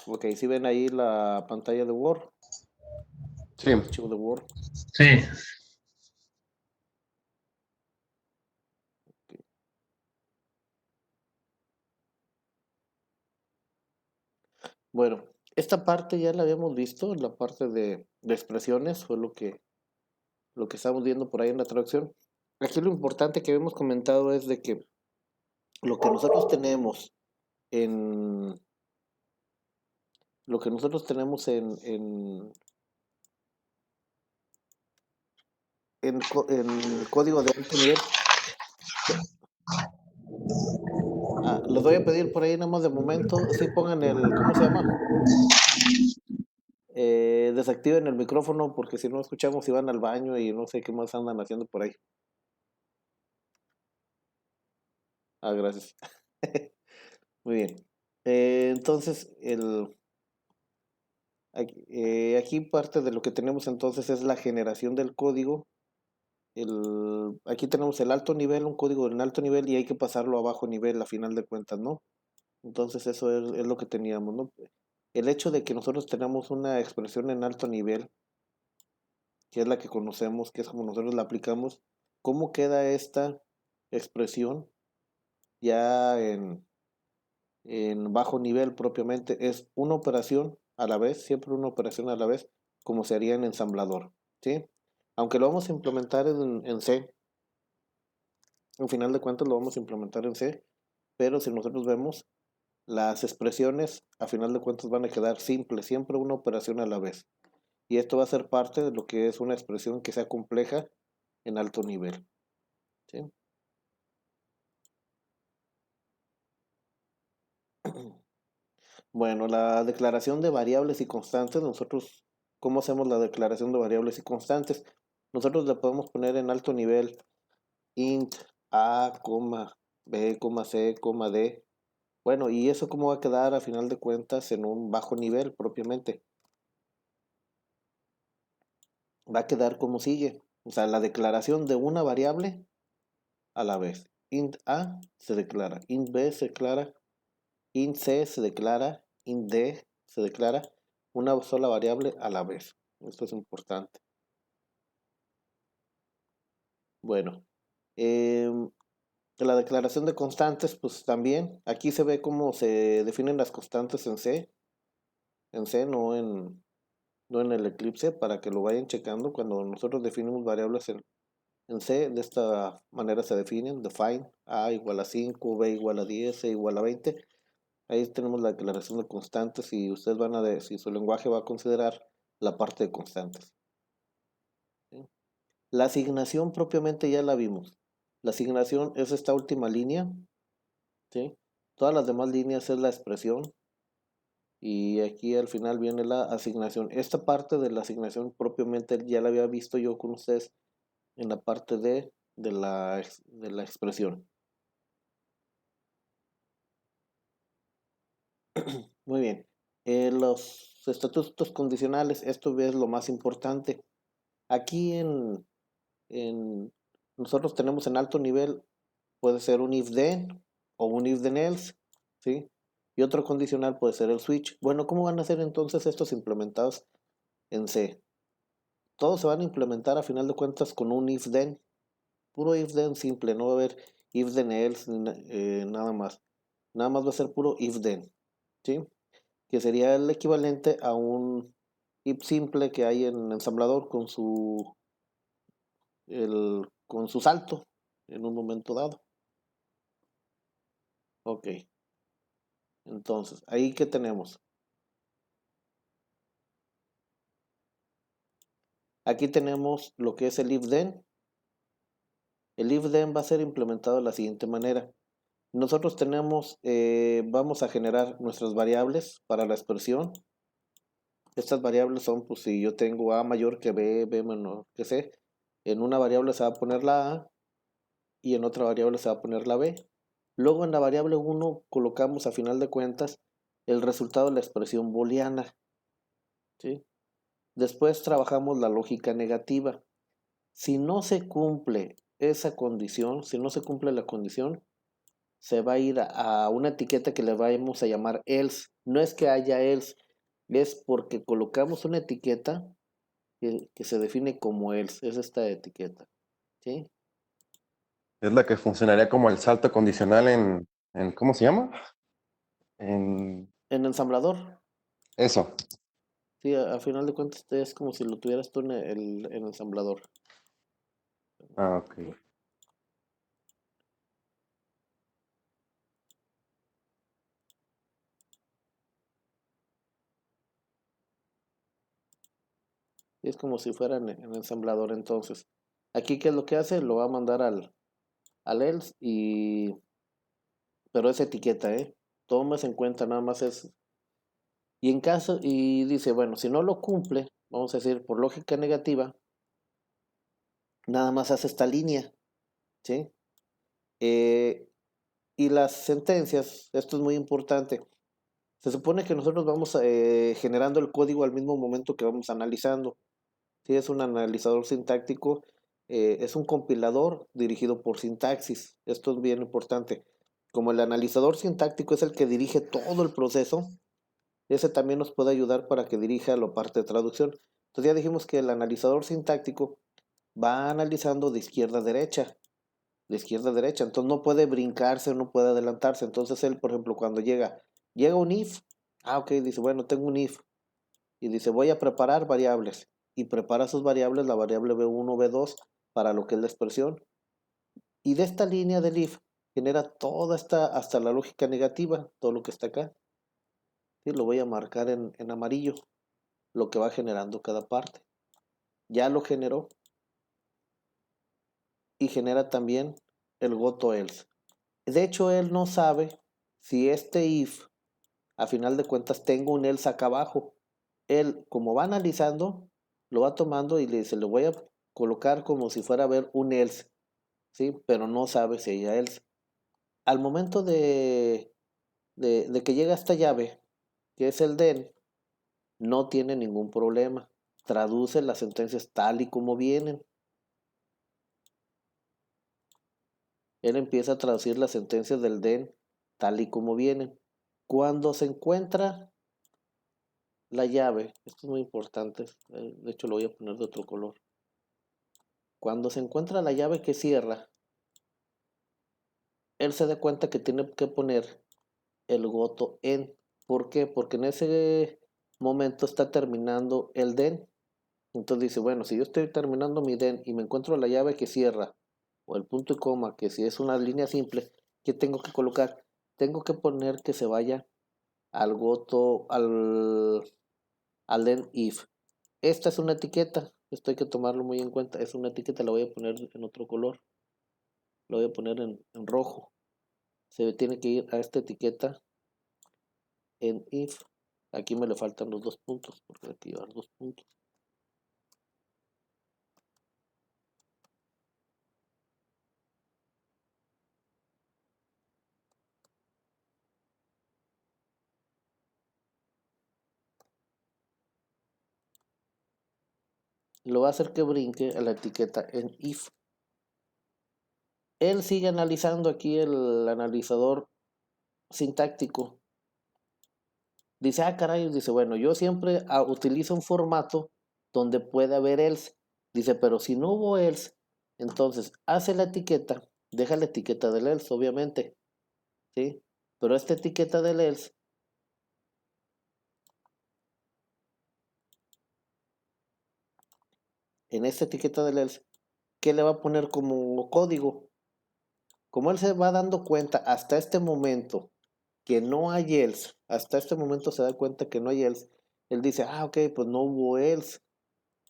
Ok, si ven ahí la pantalla de Word, Sí. el archivo de Word. Sí. Okay. Bueno, esta parte ya la habíamos visto, la parte de expresiones, fue lo que estamos viendo por ahí en la traducción. Aquí lo importante que habíamos comentado es de que lo que nosotros tenemos en lo que nosotros tenemos en código de alto nivel. Les voy a pedir por ahí nada más de momento, si pongan ¿cómo se llama? Desactiven el micrófono porque si no escuchamos si van al baño y no sé qué más andan haciendo por ahí. Gracias. Muy bien. Entonces, aquí parte de lo que tenemos entonces es la generación del código. Aquí tenemos el alto nivel, un código en alto nivel y hay que pasarlo a bajo nivel a final de cuentas, ¿no? Entonces eso es lo que teníamos, ¿no? El hecho de que nosotros tenemos una expresión en alto nivel, que es la que conocemos, que es como nosotros la aplicamos, ¿cómo queda esta expresión ya en bajo nivel propiamente? Es una operación a la vez, siempre una operación a la vez, como se haría en ensamblador, ¿sí? Aunque lo vamos a implementar en C, al final de cuentas lo vamos a implementar en C, pero si nosotros vemos, las expresiones a final de cuentas van a quedar simples, siempre una operación a la vez. Y esto va a ser parte de lo que es una expresión que sea compleja en alto nivel, ¿sí? Bueno, la declaración de variables y constantes, nosotros, ¿cómo hacemos la declaración de variables y constantes? Nosotros le podemos poner en alto nivel int a, b, c, d. Bueno, ¿y eso cómo va a quedar a final de cuentas en un bajo nivel propiamente? Va a quedar como sigue. O sea, la declaración de una variable a la vez. Int a se declara, int b se declara, int c se declara, int d se declara, una sola variable a la vez. Esto es importante. Bueno, la declaración de constantes, pues también, aquí se ve cómo se definen las constantes en C, no en el Eclipse, para que lo vayan checando. Cuando nosotros definimos variables en C, de esta manera se definen: define A igual a 5, B igual a 10, C igual a 20. Ahí tenemos la declaración de constantes y ustedes van a ver si su lenguaje va a considerar la parte de constantes, ¿sí? La asignación propiamente ya la vimos. La asignación es esta última línea, ¿sí? Todas las demás líneas es la expresión y aquí al final viene la asignación. Esta parte de la asignación propiamente ya la había visto yo con ustedes en la parte de la expresión. Muy bien. Los estatutos condicionales, esto es lo más importante. Aquí nosotros tenemos en alto nivel, puede ser un if then o un if then else, ¿sí? Y otro condicional puede ser el switch. Bueno, ¿cómo van a ser entonces estos implementados en C? Todos se van a implementar a final de cuentas con un if then, puro if then simple, no va a haber if then else, nada más. Nada más va a ser puro if then, ¿sí? Que sería el equivalente a un if simple que hay en ensamblador con su salto en un momento dado. Ok, entonces, ahí que tenemos. Aquí tenemos lo que es el if then. El if then va a ser implementado de la siguiente manera. Nosotros vamos a generar nuestras variables para la expresión. Estas variables son, pues si yo tengo A mayor que B, B menor que C, en una variable se va a poner la A y en otra variable se va a poner la B. Luego en la variable 1 colocamos a final de cuentas el resultado de la expresión booleana, ¿sí? Después trabajamos la lógica negativa. Si no se cumple esa condición, si no se cumple la condición, se va a ir a una etiqueta que le vamos a llamar else. No es que haya else, es porque colocamos una etiqueta que se define como else, es esta etiqueta, ¿sí? Es la que funcionaría como el salto condicional en ¿cómo se llama? En En ensamblador, eso. sí, a final de cuentas es como si lo tuvieras tú en el ensamblador. Ah, ok. Es como si fuera en ensamblador. Entonces, aquí, ¿qué es lo que hace? Lo va a mandar al else pero es etiqueta, ¿eh? Tomas en cuenta, nada más es. Y en caso, y dice, bueno, si no lo cumple, vamos a decir, por lógica negativa, nada más hace esta línea, ¿sí? Eh, y las sentencias, esto es muy importante. Se supone que nosotros vamos generando el código al mismo momento que vamos analizando. Si es un analizador sintáctico, es un compilador dirigido por sintaxis. Esto es bien importante. Como el analizador sintáctico es el que dirige todo el proceso, ese también nos puede ayudar para que dirija la parte de traducción. Entonces ya dijimos que el analizador sintáctico va analizando de izquierda a derecha, de izquierda a derecha. Entonces no puede brincarse, no puede adelantarse. Entonces él, por ejemplo, cuando llega un if, ok, dice, bueno, tengo un if, y dice, voy a preparar variables, y prepara sus variables, la variable b1, b2, para lo que es la expresión. Y de esta línea del if genera toda esta, hasta la lógica negativa, todo lo que está acá. ¿Sí? Lo voy a marcar en amarillo, lo que va generando cada parte. Ya lo generó y genera también el goto else. De hecho, él no sabe si este if, a final de cuentas, tengo un else acá abajo. Él, como va analizando, lo va tomando y le dice, le voy a colocar como si fuera a ver un else, ¿sí? Pero no sabe si hay else. Al momento de que llega esta llave, que es el den, no tiene ningún problema. Traduce las sentencias tal y como vienen. Él empieza a traducir las sentencias del den tal y como vienen. Cuando se encuentra la llave, esto es muy importante, de hecho lo voy a poner de otro color. Cuando se encuentra la llave que cierra, él se da cuenta que tiene que poner el goto en. ¿Por qué? Porque en ese momento está terminando el den. Entonces dice, bueno, si yo estoy terminando mi den y me encuentro la llave que cierra, o el punto y coma, que si es una línea simple, ¿qué tengo que colocar? Tengo que poner que se vaya al goto, al den if. Esta es una etiqueta, esto hay que tomarlo muy en cuenta. Es una etiqueta, la voy a poner en otro color, la voy a poner en rojo. Se tiene que ir a esta etiqueta en if. Aquí me le faltan los dos puntos, porque hay que llevar dos puntos. Lo va a hacer que brinque a la etiqueta en if. Él sigue analizando aquí el analizador sintáctico. Dice, ah, caray, dice, bueno, yo siempre utilizo un formato donde puede haber else. Dice, pero si no hubo else, entonces hace la etiqueta, deja la etiqueta del else, obviamente, ¿sí? Pero esta etiqueta del else, en esta etiqueta del else, ¿qué le va a poner como código? Como él se va dando cuenta hasta este momento que no hay else, hasta este momento se da cuenta que no hay else, él dice, ah, ok, pues no hubo else.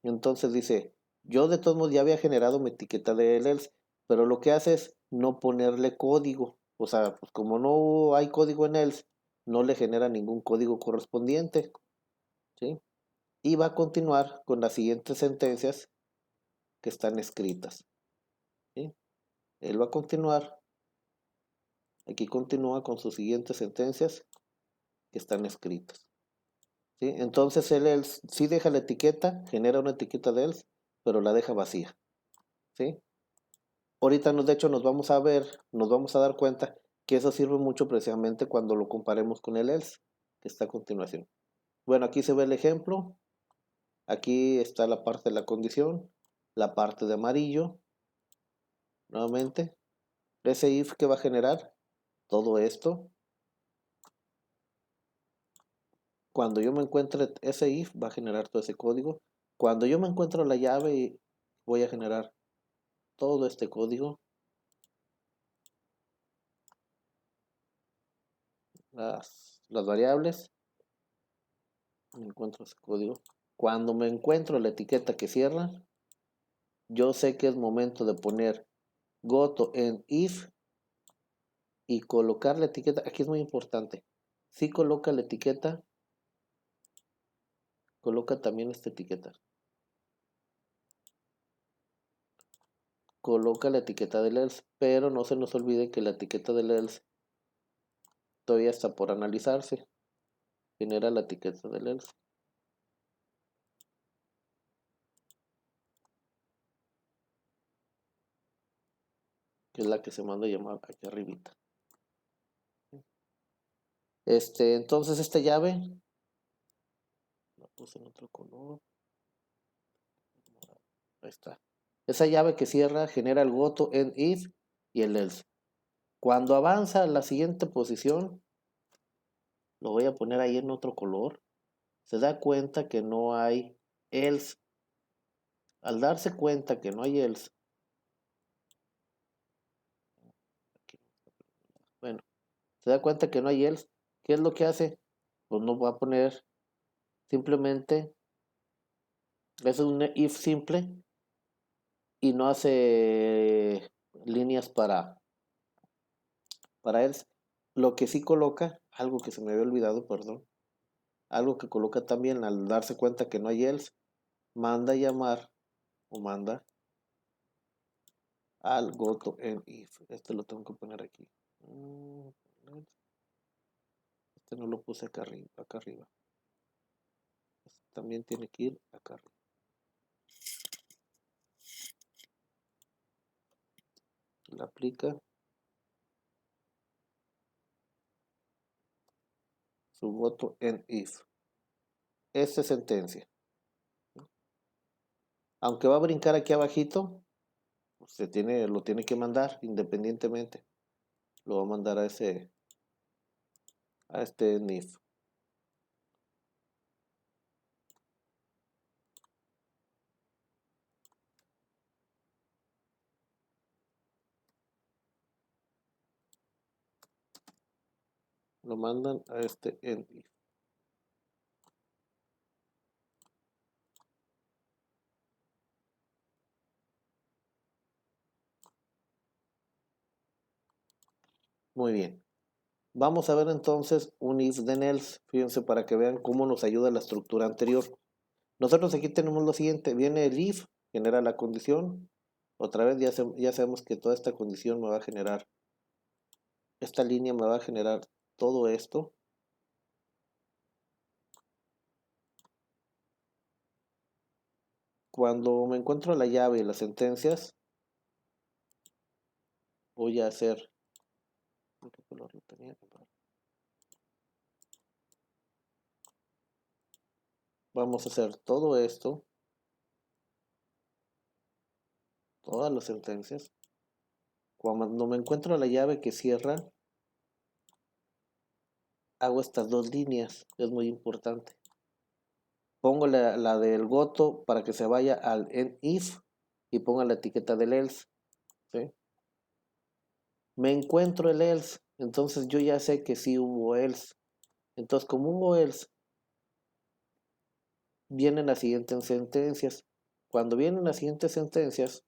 Entonces dice, yo de todos modos ya había generado mi etiqueta de else, pero lo que hace es no ponerle código. O sea, pues como no hay código en else, no le genera ningún código correspondiente, ¿sí? Y va a continuar con las siguientes sentencias que están escritas, ¿sí? Él va a continuar, aquí continúa con sus siguientes sentencias que están escritas, ¿sí? Entonces él sí deja la etiqueta, genera una etiqueta de else, pero la deja vacía, ¿sí? Ahorita de hecho nos vamos a dar cuenta que eso sirve mucho precisamente cuando lo comparemos con el else, que está a continuación. Bueno, aquí se ve el ejemplo, aquí está la parte de la condición, la parte de amarillo, nuevamente, ese if que va a generar todo esto. Cuando yo me encuentre ese if va a generar todo ese código. Cuando yo me encuentro la llave voy a generar todo este código, las variables, me encuentro ese código. Cuando me encuentro la etiqueta que cierra, yo sé que es momento de poner goto en if y colocar la etiqueta. Aquí es muy importante. Si coloca la etiqueta, coloca también esta etiqueta. Coloca la etiqueta del else, pero no se nos olvide que la etiqueta del else todavía está por analizarse. Genera la etiqueta del else, que es la que se manda a llamar aquí arribita. Entonces esta llave la puse en otro color. Ahí está. Esa llave que cierra genera el goto en if y el else. Cuando avanza a la siguiente posición, lo voy a poner ahí en otro color. Se da cuenta que no hay else. Al darse cuenta que no hay else, bueno, se da cuenta que no hay else, ¿qué es lo que hace? Pues no va a poner simplemente, es un if simple y no hace líneas para else. Lo que sí coloca, algo que se me había olvidado, perdón, algo que coloca también al darse cuenta que no hay else, manda a llamar o manda al goto en if. Este lo tengo que poner aquí. Este no lo puse acá arriba, acá arriba. Este también tiene que ir acá arriba. La aplica su goto en if. Esta sentencia. Aunque va a brincar aquí abajito, lo tiene que mandar independientemente. Lo va a mandar a este if. Lo mandan a este en if. Muy bien. Vamos a ver entonces un if then else. Fíjense para que vean cómo nos ayuda la estructura anterior. Nosotros aquí tenemos lo siguiente. Viene el if, genera la condición. Otra vez ya sabemos que toda esta condición me va a generar. Esta línea me va a generar todo esto. Cuando me encuentro la llave y las sentencias, voy a hacer. ¿Qué color lo tenía? Vamos a hacer todo esto, todas las sentencias. Cuando me encuentro la llave que cierra, hago estas dos líneas, es muy importante. Pongo la del goto para que se vaya al en if y ponga la etiqueta del else. ¿Sí? Me encuentro el else, entonces yo ya sé que sí hubo else. Entonces, como hubo else, vienen las siguientes sentencias. Cuando vienen las siguientes sentencias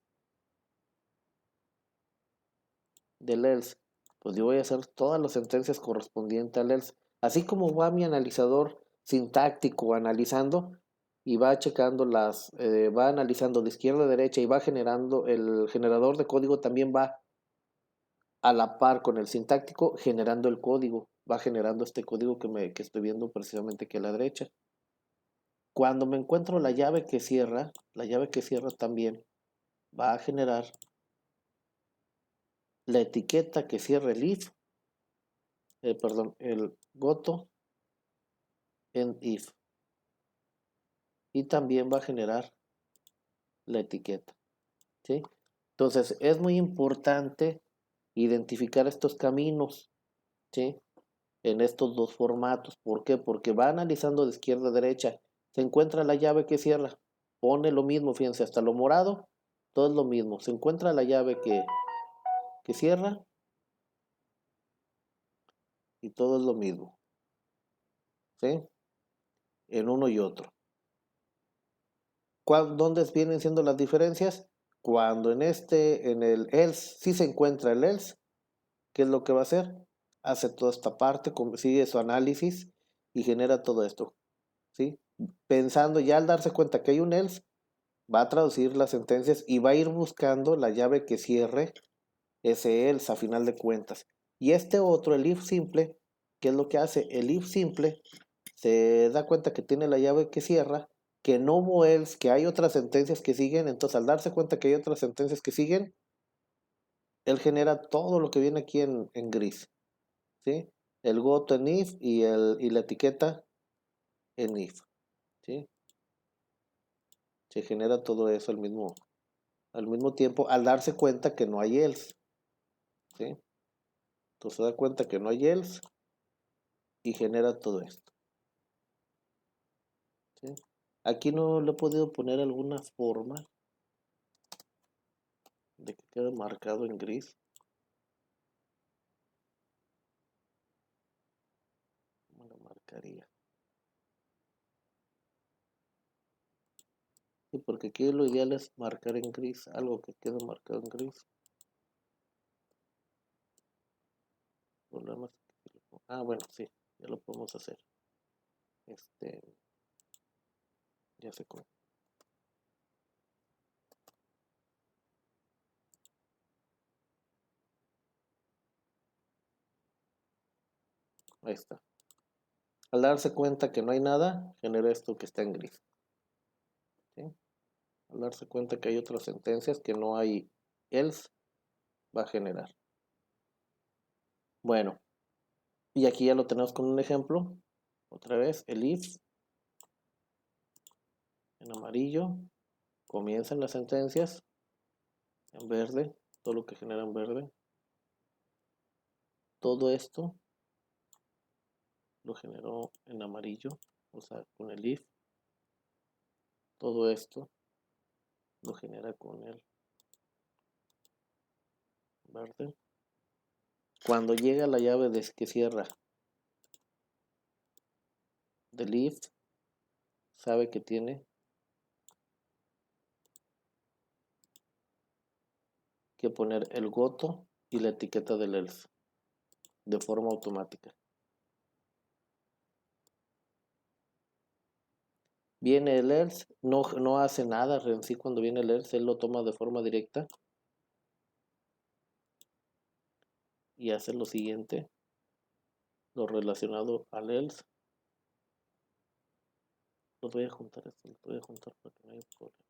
del else, pues yo voy a hacer todas las sentencias correspondientes al else. Así como va mi analizador sintáctico analizando y va checando va analizando de izquierda a derecha y va generando, el generador de código también va a la par con el sintáctico generando el código, va generando este código que estoy viendo precisamente aquí a la derecha. Cuando me encuentro la llave que cierra también va a generar la etiqueta que cierra el if, el goto en if. Y también va a generar la etiqueta, ¿sí? Entonces, es muy importante identificar estos caminos, ¿sí? En estos dos formatos. ¿Por qué? Porque va analizando de izquierda a derecha. Se encuentra la llave que cierra. Pone lo mismo, fíjense, hasta lo morado, todo es lo mismo. Se encuentra la llave que cierra y todo es lo mismo, ¿sí? En uno y otro. ¿Dónde vienen siendo las diferencias? Cuando en el else, sí se encuentra el else, ¿qué es lo que va a hacer? Hace toda esta parte, sigue su análisis y genera todo esto, ¿sí? Pensando ya al darse cuenta que hay un else, va a traducir las sentencias y va a ir buscando la llave que cierre ese else a final de cuentas. Y este otro, el if simple, ¿qué es lo que hace? El if simple se da cuenta que tiene la llave que cierra, que no hubo else, que hay otras sentencias que siguen, entonces al darse cuenta que hay otras sentencias que siguen, él genera todo lo que viene aquí en gris, ¿sí? El goto en if y la etiqueta en if, ¿sí? Se genera todo eso al mismo tiempo al darse cuenta que no hay else, ¿sí? Entonces se da cuenta que no hay else y genera todo esto, ¿sí? Aquí no le he podido poner alguna forma de que quede marcado en gris. ¿Cómo lo marcaría? Sí, porque aquí lo ideal es marcar en gris, algo que quede marcado en gris. Problemas. Bueno, sí, ya lo podemos hacer. Ya sé cómo. Ahí está. Al darse cuenta que no hay nada, genera esto que está en gris, ¿sí? Al darse cuenta que hay otras sentencias que no hay else, va a generar. Bueno, y aquí ya lo tenemos con un ejemplo. Otra vez, el if en amarillo. Comienzan las sentencias en verde, todo lo que genera en verde. Todo esto lo generó en amarillo, o sea, con el if. Todo esto lo genera con el verde. Cuando llega la llave que cierra del if, sabe que tiene que poner el goto y la etiqueta del else de forma automática. Viene el else, no hace nada en sí cuando viene el else, él lo toma de forma directa y hace lo siguiente, lo relacionado al else. Los voy a juntar esto, los voy a juntar para que no haya problema.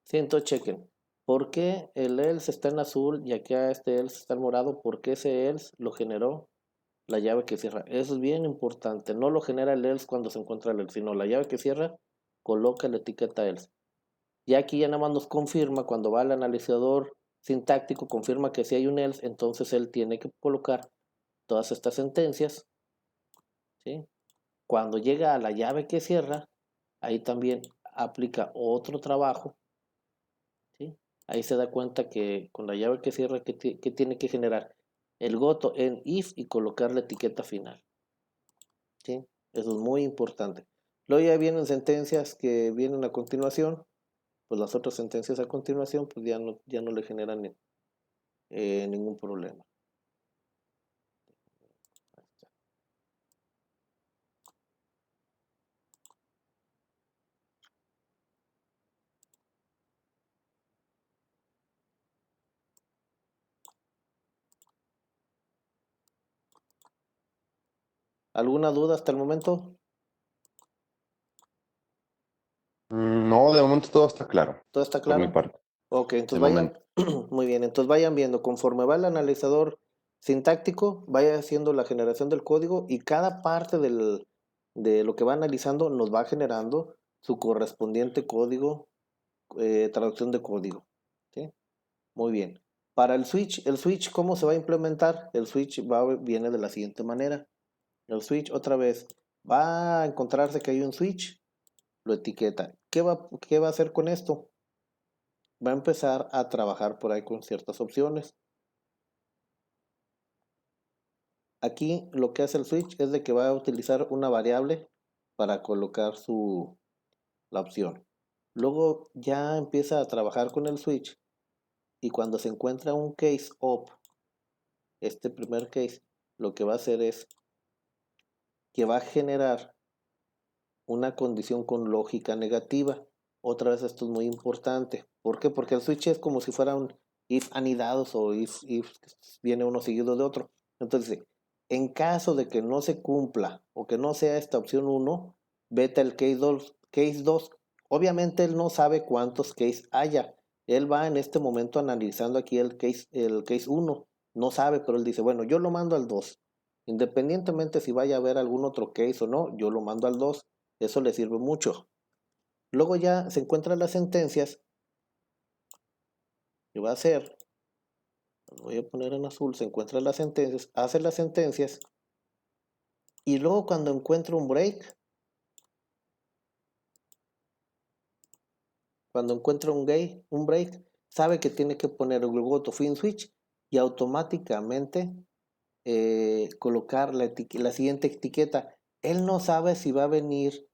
Sí, entonces chequen. ¿Por qué el else está en azul y acá este else está en morado? Porque ese else lo generó la llave que cierra. Eso es bien importante. No lo genera el else cuando se encuentra el else, sino la llave que cierra coloca la etiqueta else. Y aquí ya nada más nos confirma cuando va al analizador sintáctico, confirma que si hay un else, entonces él tiene que colocar todas estas sentencias, ¿sí? Cuando llega a la llave que cierra, ahí también aplica otro trabajo, ¿sí? Ahí se da cuenta que con la llave que cierra, que tiene que generar el goto en if y colocar la etiqueta final, ¿sí? Eso es muy importante. Luego ya vienen sentencias que vienen a continuación, pues las otras sentencias a continuación, pues ya no le generan ningún problema. ¿Alguna duda hasta el momento? No, de momento todo está claro, ¿Todo está por mi claro? parte, Ok, de entonces vayan, momento. muy bien, entonces vayan viendo, conforme va el analizador sintáctico, vaya haciendo la generación del código y cada parte de lo que va analizando nos va generando su correspondiente código, traducción de código. ¿Sí? Muy bien. Para el switch, ¿cómo se va a implementar? El switch viene de la siguiente manera. El switch, otra vez, va a encontrarse que hay un switch, lo etiqueta. ¿Qué va a hacer con esto? Va a empezar a trabajar por ahí con ciertas opciones. Aquí lo que hace el switch es de que va a utilizar una variable para colocar la opción. Luego ya empieza a trabajar con el switch y cuando se encuentra un case op, este primer case, lo que va a hacer es que va a generar una condición con lógica negativa. Otra vez esto es muy importante. ¿Por qué? Porque el switch es como si fuera un if anidados o if viene uno seguido de otro. Entonces, en caso de que no se cumpla o que no sea esta opción uno, vete al case 2. Case 2. Obviamente él no sabe cuántos case haya. Él va en este momento analizando aquí el case 1. No sabe, pero él dice, bueno, yo lo mando al 2. Independientemente si vaya a haber algún otro case o no, yo lo mando al 2. Eso le sirve mucho. Luego ya se encuentran las sentencias. ¿Qué va a hacer? Lo voy a poner en azul. Se encuentran las sentencias. Hace las sentencias. Y luego cuando encuentra un break, cuando encuentra un break, sabe que tiene que poner el go to fin switch y automáticamente colocar la siguiente etiqueta. Él no sabe si va a venir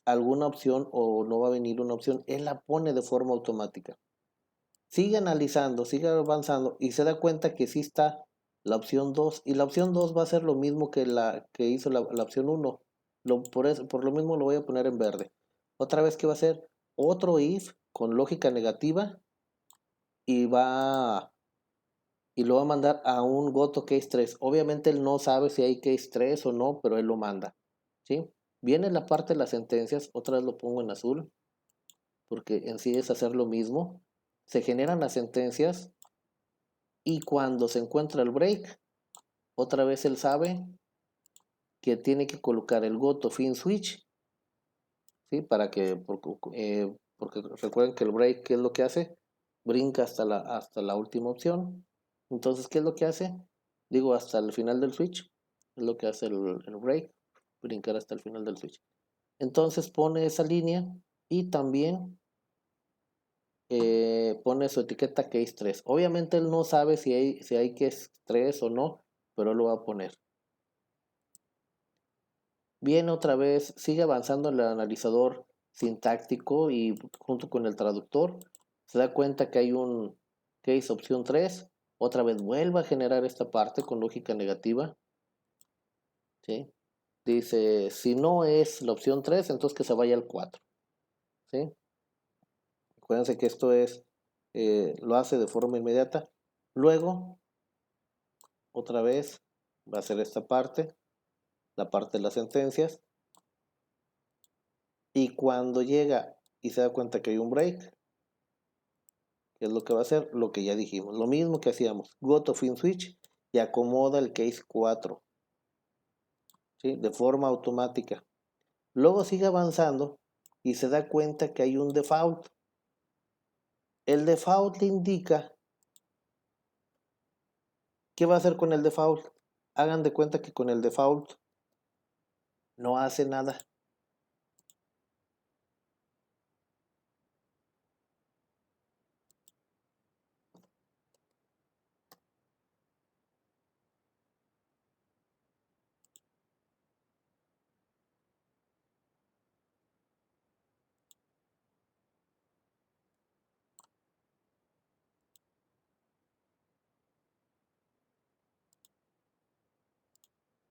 alguna opción o no va a venir una opción. Él la pone de forma automática. Sigue analizando, sigue avanzando y se da cuenta que sí está la opción 2 y la opción 2 va a ser lo mismo que la que hizo la opción 1. Por lo mismo lo voy a poner en verde. Otra vez que va a ser otro if con lógica negativa y y lo va a mandar a un goto case 3. Obviamente él no sabe si hay case 3 o no, pero él lo manda. ¿Sí? Viene la parte de las sentencias, otra vez lo pongo en azul, porque en sí es hacer lo mismo. Se generan las sentencias y cuando se encuentra el break, otra vez él sabe que tiene que colocar el go to fin switch, ¿sí? Porque recuerden que el break, ¿qué es lo que hace? Brinca hasta la última opción. Entonces, ¿qué es lo que hace? Digo, hasta el final del switch. Es lo que hace el break, brincar hasta el final del switch. Entonces pone esa línea y también pone su etiqueta case 3. Obviamente él no sabe si hay case 3 o no, pero lo va a poner. Viene otra vez, sigue avanzando el analizador sintáctico y junto con el traductor se da cuenta que hay un case opción 3. Otra vez vuelve a generar esta parte con lógica negativa. ¿Sí? Dice, si no es la opción 3 entonces que se vaya al 4. ¿Sí? Acuérdense que esto lo hace de forma inmediata. Luego, otra vez, va a hacer esta parte, la parte de las sentencias. Y cuando llega y se da cuenta que hay un break, ¿qué es lo que va a hacer? Lo que ya dijimos, lo mismo que hacíamos, go to fin switch y acomoda el case 4, ¿sí? De forma automática. Luego sigue avanzando y se da cuenta que hay un default. El default le indica qué va a hacer con el default. Hagan de cuenta que con el default no hace nada.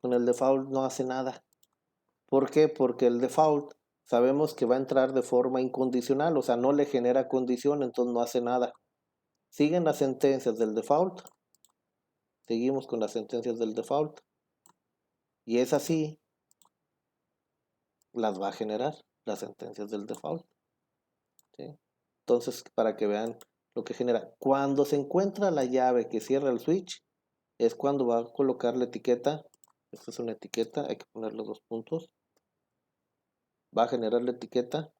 Con el default no hace nada. ¿Por qué? Porque el default sabemos que va a entrar de forma incondicional, o sea, no le genera condición, entonces no hace nada. Siguen las sentencias del default. Seguimos con las sentencias del default. Y es así las va a generar las sentencias del default. ¿Sí? Entonces, para que vean lo que genera. Cuando se encuentra la llave que cierra el switch, es cuando va a colocar la etiqueta. Esta es una etiqueta, hay que ponerle 2 puntos. Va a generar la etiqueta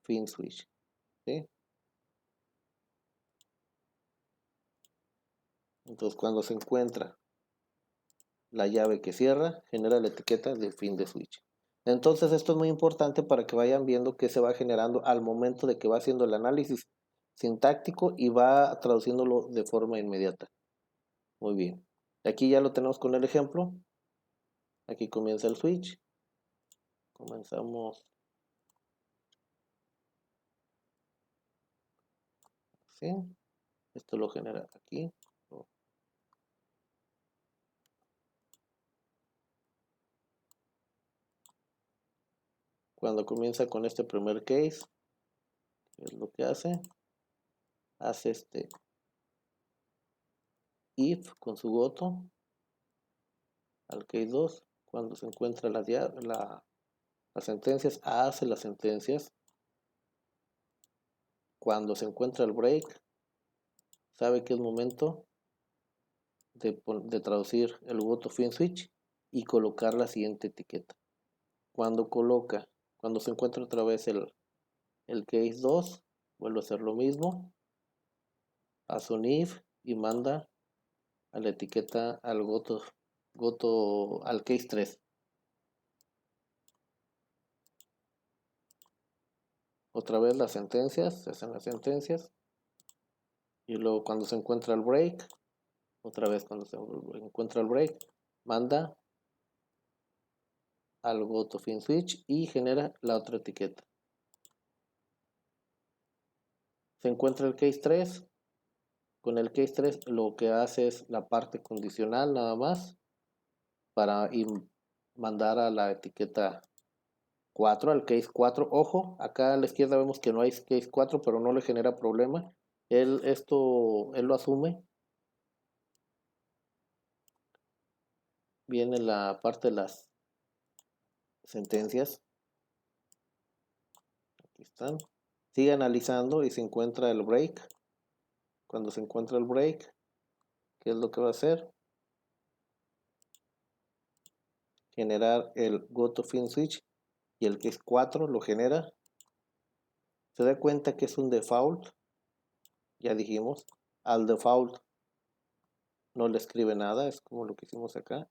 fin switch. ¿Sí? Entonces, cuando se encuentra la llave que cierra, genera la etiqueta de fin de switch. Entonces, esto es muy importante para que vayan viendo qué se va generando al momento de que va haciendo el análisis sintáctico y va traduciéndolo de forma inmediata. Muy bien. Aquí ya lo tenemos con el ejemplo. Aquí comienza el switch. Comenzamos así. Esto lo genera aquí. Cuando comienza con este primer case, ¿qué es lo que hace? Hace este if con su goto al case 2. Cuando se encuentra las sentencias, hace las sentencias. Cuando se encuentra el break, sabe que es momento de traducir el goto fin switch y colocar la siguiente etiqueta. Cuando se encuentra otra vez el case 2, vuelve a hacer lo mismo, hace un if y manda a la etiqueta al goto al case 3. Otra vez las sentencias, se hacen las sentencias. Y luego cuando se encuentra el break, otra vez cuando se encuentra el break, manda al goto fin switch y genera la otra etiqueta. Se encuentra el case 3. Con el case 3 lo que hace es la parte condicional nada más para mandar a la etiqueta 4, al case 4. Ojo, acá a la izquierda vemos que no hay case 4, pero no le genera problema. Él lo asume. Viene la parte de las sentencias. Aquí están. Sigue analizando y se encuentra el break. Cuando se encuentra el break, ¿qué es lo que va a hacer? Generar el goToFin switch y el case 4 lo genera. Se da cuenta que es un default. Ya dijimos, al default no le escribe nada, es como lo que hicimos acá.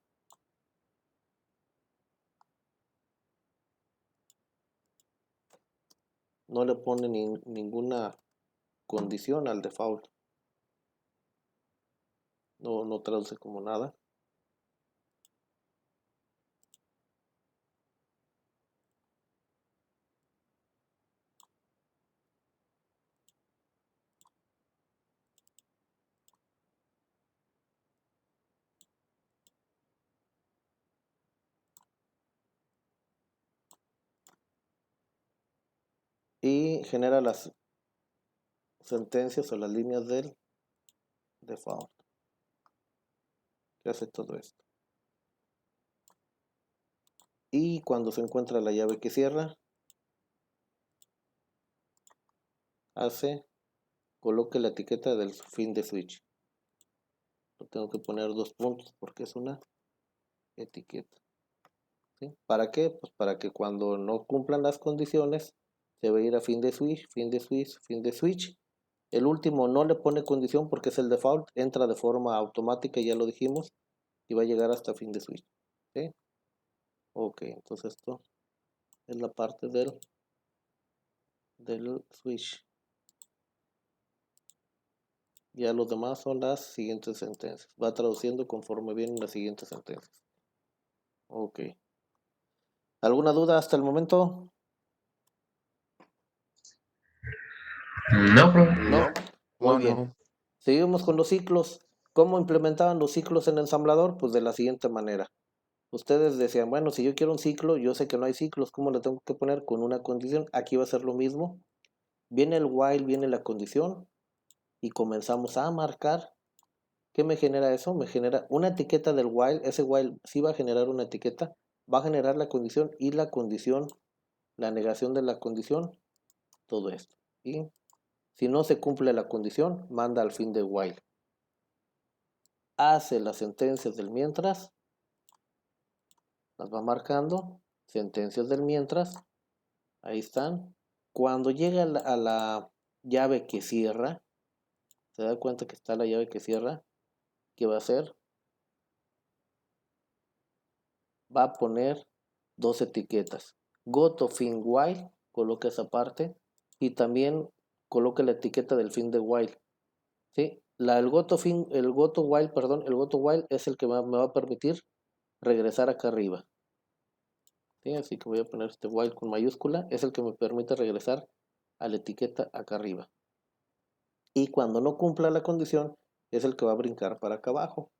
No le pone ninguna condición al default. No traduce como nada. Y genera las sentencias o las líneas del default. Que hace todo esto. Y cuando se encuentra la llave que cierra, coloque la etiqueta del fin de switch. Lo tengo que poner 2 puntos porque es una etiqueta. ¿Sí? ¿Para qué? Pues para que cuando no cumplan las condiciones, se va a ir a fin de switch, fin de switch, fin de switch. El último no le pone condición porque es el default, entra de forma automática, ya lo dijimos, y va a llegar hasta fin de switch. ¿Sí? Ok, entonces esto es la parte del switch. Ya los demás son las siguientes sentencias. Va traduciendo conforme vienen las siguientes sentencias. Ok. ¿Alguna duda hasta el momento? No, profe. No. Muy No, bien. no. Seguimos con los ciclos. ¿Cómo implementaban los ciclos en ensamblador? Pues de la siguiente manera. Ustedes decían, bueno, si yo quiero un ciclo, yo sé que no hay ciclos, ¿cómo le tengo que poner? Con una condición. Aquí va a ser lo mismo. Viene el while, viene la condición y comenzamos a marcar. ¿Qué me genera eso? Me genera una etiqueta del while. Ese while sí va a generar una etiqueta, va a generar la condición y la condición, la negación de la condición, todo esto. Y si no se cumple la condición, manda al fin de while. Hace las sentencias del mientras, las va marcando, sentencias del mientras, ahí están. Cuando llega a la llave que cierra, se da cuenta que está la llave que cierra, ¿qué va a hacer? Va a poner dos etiquetas. Go to fin while, coloca esa parte y también coloca la etiqueta del fin de while. ¿Sí? El go to while, perdón, el go to while es el que me va a permitir regresar acá arriba. ¿Sí? Así que voy a poner este while con mayúscula, es el que me permite regresar a la etiqueta acá arriba. Y cuando no cumpla la condición, es el que va a brincar para acá abajo.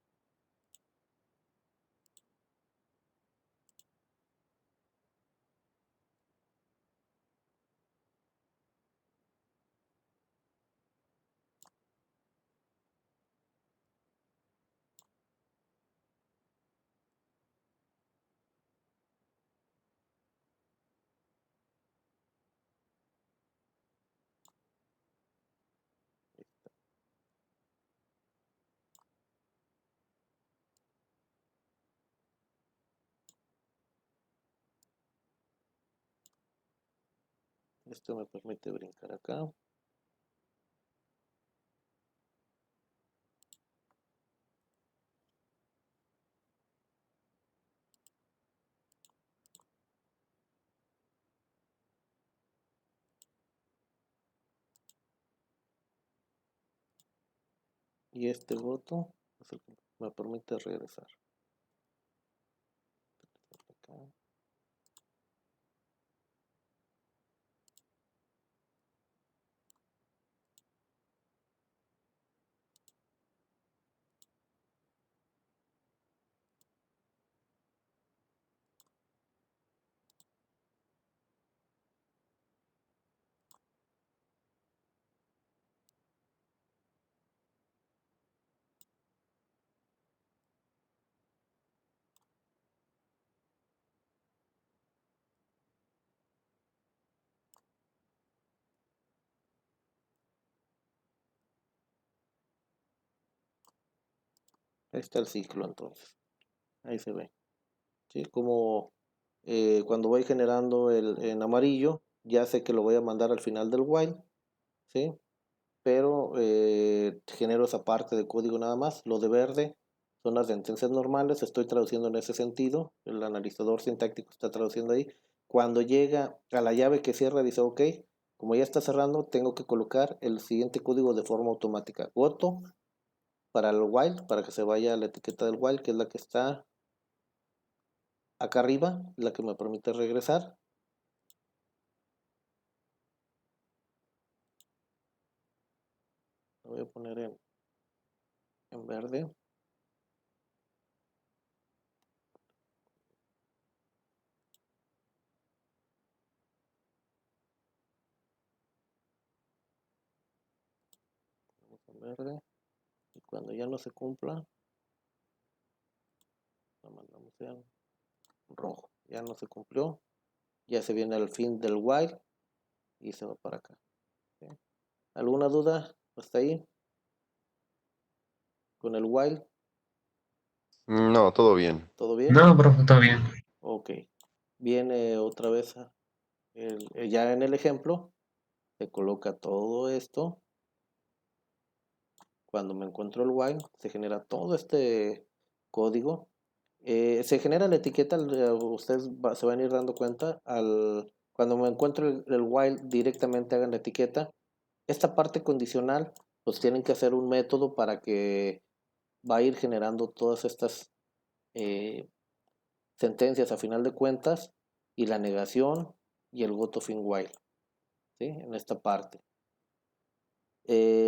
Esto me permite brincar acá. Y este voto es el que me permite regresar. Acá. Ahí está el ciclo entonces. Ahí se ve. ¿Sí? Como cuando voy generando en amarillo, ya sé que lo voy a mandar al final del while. ¿Sí? Pero genero esa parte de código nada más. Lo de verde son las sentencias normales. Estoy traduciendo en ese sentido. El analizador sintáctico está traduciendo ahí. Cuando llega a la llave que cierra, dice ok. Como ya está cerrando, tengo que colocar el siguiente código de forma automática. Goto para el while, para que se vaya a la etiqueta del while, que es la que está acá arriba, la que me permite regresar. Lo voy a poner en verde. En verde. Y cuando ya no se cumpla, lo mandamos en rojo. Ya no se cumplió. Ya se viene al fin del while y se va para acá. ¿Sí? ¿Alguna duda hasta ahí? Con el while, No, todo bien. ¿todo bien? No, profe, todo bien. Ok. Viene otra vez ya en el ejemplo. Se coloca todo esto. Cuando me encuentro el while, se genera todo este código. Se genera la etiqueta, ustedes se van a ir dando cuenta, cuando me encuentro el while, directamente hagan la etiqueta. Esta parte condicional, pues tienen que hacer un método para que va a ir generando todas estas eh, sentencias a final de cuentas y la negación y el go to fin while, ¿sí? En esta parte.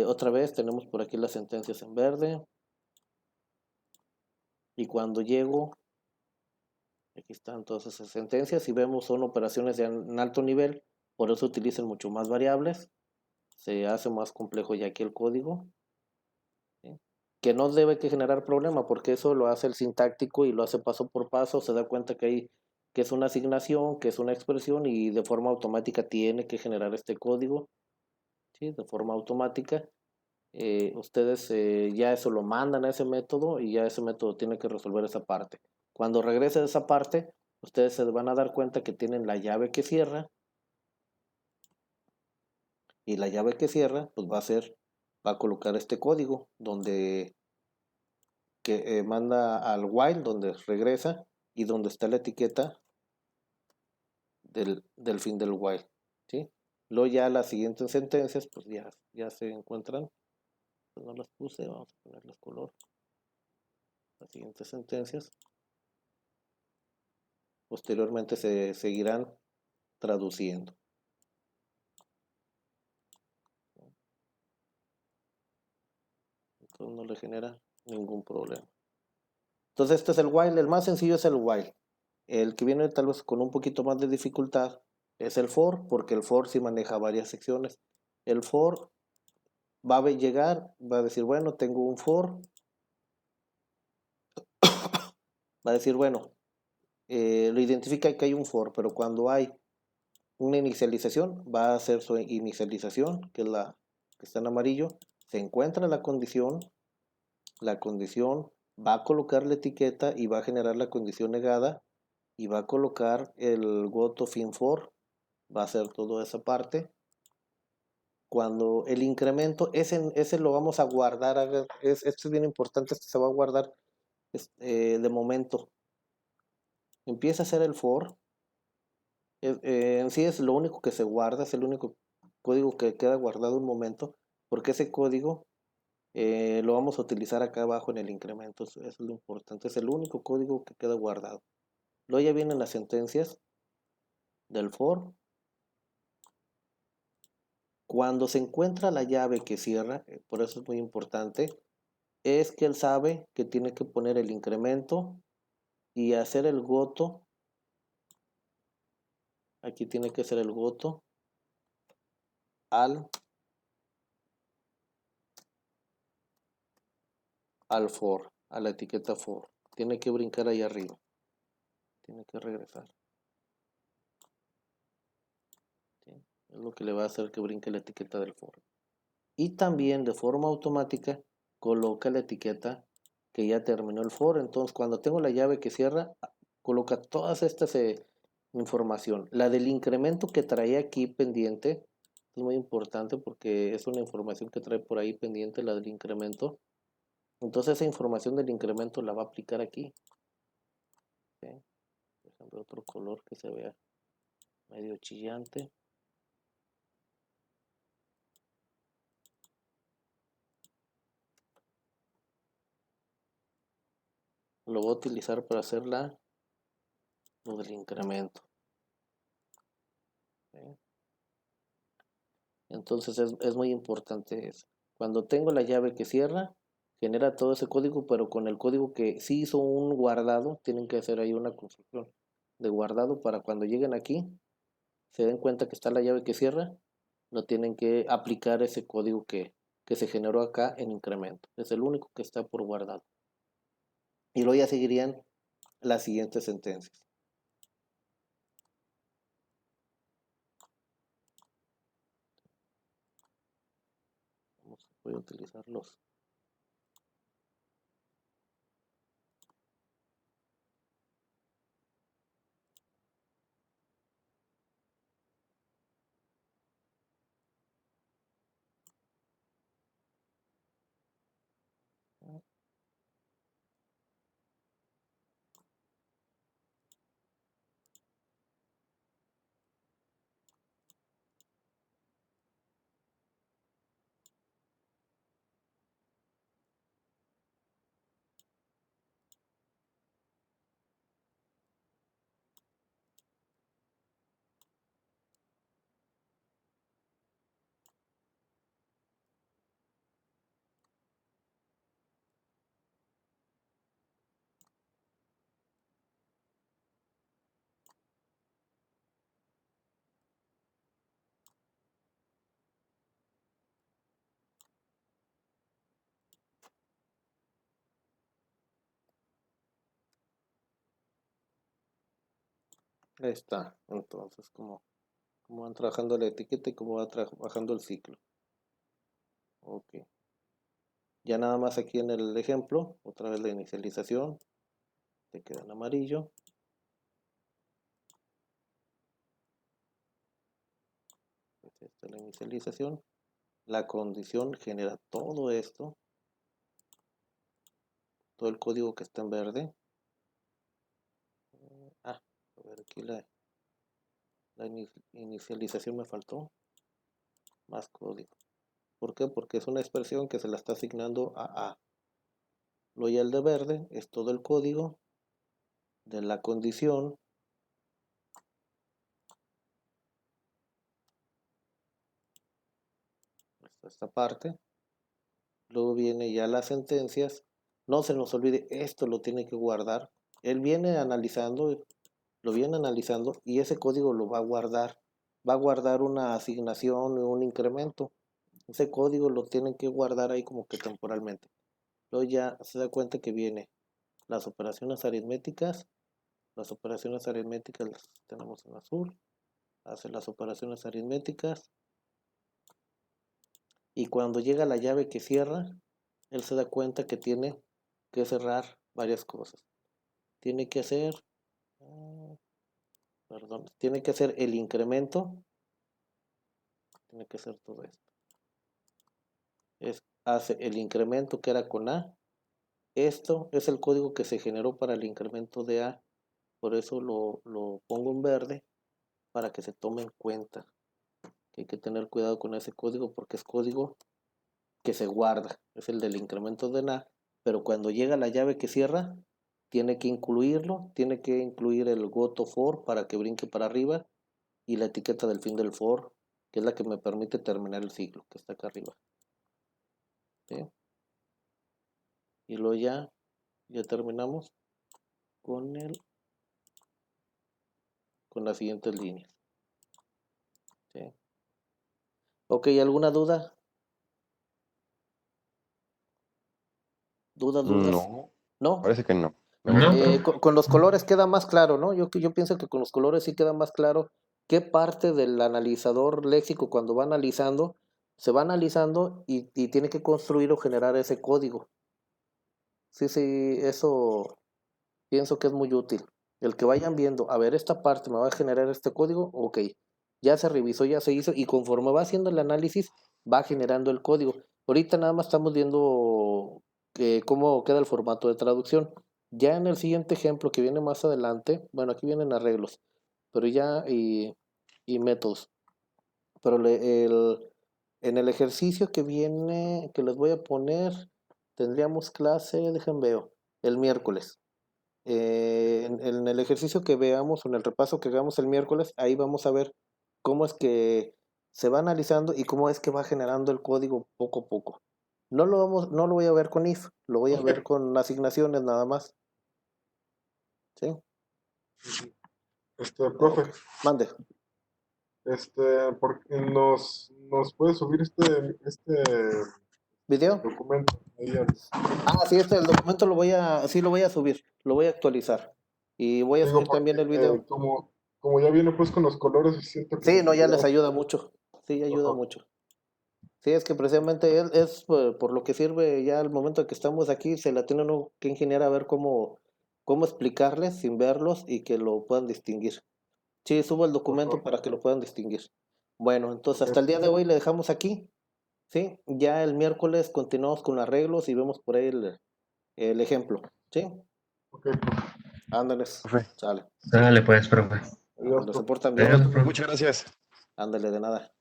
Otra vez tenemos por aquí las sentencias en verde y cuando llego, aquí están todas esas sentencias y vemos son operaciones en alto nivel, por eso utilizan mucho más variables, se hace más complejo ya aquí el código, ¿sí? Que no debe que generar problema porque eso lo hace el sintáctico y lo hace paso por paso, se da cuenta que hay que es una asignación, que es una expresión y de forma automática tiene que generar este código, ¿sí? De forma automática. Ustedes ya eso lo mandan a ese método y ya ese método tiene que resolver esa parte. Cuando regrese de esa parte, ustedes se van a dar cuenta que tienen la llave que cierra y la llave que cierra pues va a colocar este código donde que manda al while donde regresa y donde está la etiqueta del fin del while, ¿sí? Luego ya las siguientes sentencias pues ya se encuentran, pues no las puse, vamos a ponerles color. Las siguientes sentencias posteriormente se seguirán traduciendo. Entonces no le genera ningún problema. Entonces este es el while, el más sencillo es el while. El que viene tal vez con un poquito más de dificultad es el for, porque el for sí maneja varias secciones. El for va a llegar, va a decir, bueno, tengo un for, va a decir, bueno, lo identifica que hay un for, pero cuando hay una inicialización, va a hacer su inicialización, que es la que está en amarillo, se encuentra la condición va a colocar la etiqueta y va a generar la condición negada y va a colocar el goto fin for, va a hacer toda esa parte. Cuando el incremento, ese lo vamos a guardar, esto es bien importante, este se va a guardar de momento. Empieza a hacer el for, en sí es lo único que se guarda, es el único código que queda guardado un momento, porque ese código lo vamos a utilizar acá abajo en el incremento, eso es lo importante, es el único código que queda guardado. Luego ya vienen las sentencias del for. Cuando se encuentra la llave que cierra, por eso es muy importante, es que él sabe que tiene que poner el incremento y hacer el goto. Aquí tiene que ser el goto al for, a la etiqueta for. Tiene que brincar ahí arriba. Tiene que regresar. ¿Sí? Es lo que le va a hacer que brinque la etiqueta del for. Y también de forma automática coloca la etiqueta que ya terminó el for. Entonces cuando tengo la llave que cierra, coloca todas estas información. La del incremento que traía aquí pendiente es muy importante porque es una información que trae por ahí pendiente, la del incremento. Entonces esa información del incremento la va a aplicar aquí. ¿Sí? Por ejemplo, otro color que se vea medio chillante. Lo voy a utilizar para hacer lo del incremento. ¿Sí? Entonces es muy importante eso. Cuando tengo la llave que cierra, genera todo ese código, pero con el código que sí hizo un guardado, tienen que hacer ahí una construcción de guardado para cuando lleguen aquí, se den cuenta que está la llave que cierra, no tienen que aplicar ese código que se generó acá en incremento. Es el único que está por guardado. Y luego ya seguirían las siguientes sentencias. Voy a utilizarlos. Ahí está. Entonces, cómo van trabajando la etiqueta y cómo va trabajando el ciclo. Ok. Ya nada más aquí en el ejemplo, otra vez la inicialización, te queda en amarillo. Esta es la inicialización. La condición genera todo esto, todo el código que está en verde. A ver, aquí la inicialización me faltó. Más código. ¿Por qué? Porque es una expresión que se la está asignando a A. Lo ya el de verde es todo el código de la condición. Esta parte. Luego viene ya las sentencias. No se nos olvide, esto lo tiene que guardar. Él viene analizando, lo viene analizando y ese código lo va a guardar. Va a guardar una asignación o un incremento. Ese código lo tienen que guardar ahí como que temporalmente. Luego ya se da cuenta que viene las operaciones aritméticas. Las operaciones aritméticas las tenemos en azul. Hace las operaciones aritméticas. Y cuando llega la llave que cierra, él se da cuenta que tiene que cerrar varias cosas. Tiene que hacer, tiene que hacer el incremento. Tiene que hacer todo esto. Hace el incremento que era con A. Esto es el código que se generó para el incremento de A. Por eso lo pongo en verde para que se tome en cuenta. Que hay que tener cuidado con ese código porque es código que se guarda. Es el del incremento de A. Pero cuando llega la llave que cierra, tiene que incluirlo. Tiene que incluir el goto for para que brinque para arriba. Y la etiqueta del fin del for, que es la que me permite terminar el ciclo, que está acá arriba. ¿Sí? Y luego ya terminamos con las siguientes líneas. ¿Sí? Ok, ¿alguna duda? ¿Dudas? No, ¿No? parece que no. No, profe. Con los colores queda más claro, ¿no? Yo pienso que con los colores sí queda más claro qué parte del analizador léxico cuando va analizando, se va analizando y tiene que construir o generar ese código. Sí, eso pienso que es muy útil. El que vayan viendo, a ver, esta parte me va a generar este código, ok, ya se revisó, ya se hizo, y conforme va haciendo el análisis, va generando el código. Ahorita nada más estamos viendo cómo queda el formato de traducción. Ya en el siguiente ejemplo que viene más adelante, bueno, aquí vienen arreglos, pero ya y métodos. Pero en el ejercicio que viene, que les voy a poner, tendríamos clase, dejen veo, el miércoles. En el ejercicio que veamos, o en el repaso que hagamos el miércoles, ahí vamos a ver cómo es que se va analizando y cómo es que va generando el código poco a poco. No lo voy a ver con if, lo voy a ver con asignaciones nada más. ¿Sí? Profe, Ok. Mande. porque nos puede subir este ¿Video? documento ahí Sí, el documento lo voy a subir, lo voy a actualizar. Y voy a digo, subir porque también el video. como ya viene pues con los colores, siento que Sí, no, ya les necesitamos. ayuda mucho. Sí, ayuda Ajá. mucho. Sí, es que precisamente es por lo que sirve ya al momento que estamos aquí, se la tiene uno que ingeniar a ver cómo explicarles sin verlos y que lo puedan distinguir. Sí, subo el documento Ajá. para que lo puedan distinguir. Bueno, entonces Ok. hasta el día de hoy le dejamos aquí, ¿sí? Ya el miércoles continuamos con arreglos y vemos por ahí el ejemplo, ¿sí? Ok, profe. Ándales, Profe. sale. Dale, pues, profe. Adiós, Ándale, se profe. portan bien. Adiós, profe. Muchas gracias. Ándale, de nada.